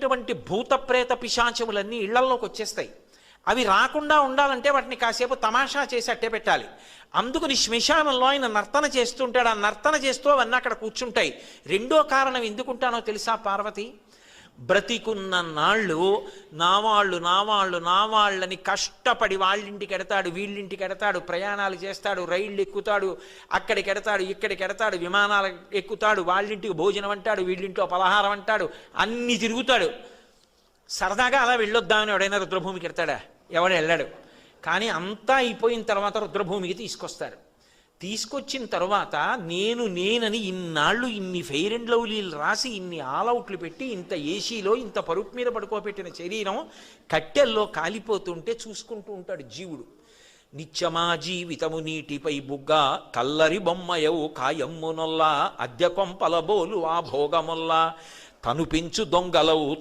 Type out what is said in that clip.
ఉన్నటువంటి భూత ప్రేత పిశాచములన్నీ ఇళ్లల్లోకి వచ్చేస్తాయి. అవి రాకుండా ఉండాలంటే వాటిని కాసేపు తమాషా చేసి అట్టే పెట్టాలి. అందుకని శ్మశానంలో ఆయన నర్తన చేస్తుంటాడు. ఆ నర్తన చేస్తూ అవన్నీ అక్కడ కూర్చుంటాయి. రెండో కారణం ఎందుకుంటానో తెలుసా పార్వతి? బ్రతికున్న నాళ్ళు నావాళ్ళు నావాళ్ళు నావాళ్ళని కష్టపడి వాళ్ళింటికి ఎడతాడు, వీళ్ళింటికి ఎడతాడు, ప్రయాణాలు చేస్తాడు, రైళ్ళు ఎక్కుతాడు, అక్కడికి ఎడతాడు, ఇక్కడికి ఎడతాడు, విమానాలు ఎక్కుతాడు, వాళ్ళింటికి భోజనం అంటాడు, వీళ్ళింట్లో పలహారం అంటాడు, అన్నీ తిరుగుతాడు. సరదాగా అలా వెళ్ళొద్దామని ఎవడైనా రుద్రభూమికి ఎడతాడా? ఎవడు వెళ్ళాడు. కానీ అంతా అయిపోయిన తర్వాత రుద్రభూమికి తీసుకొస్తారు. తీసుకొచ్చిన తర్వాత నేనని ఇన్నాళ్ళు ఇన్ని ఫెయిర్ అండ్ లవ్లీలు రాసి, ఇన్ని ఆల్అవుట్లు పెట్టి, ఇంత ఏసీలో ఇంత పరుపు మీద పడుకోబెట్టిన శరీరం కట్టెల్లో కాలిపోతుంటే చూసుకుంటూ ఉంటాడు జీవుడు. నిత్యమా జీవితము నీటిపై బుగ్గ కల్లరి బొమ్మయవు కాయమ్మునొల్లా అద్దె కొంపలబోలు ఆ భోగముల్లా తను పెంచు దొంగలవు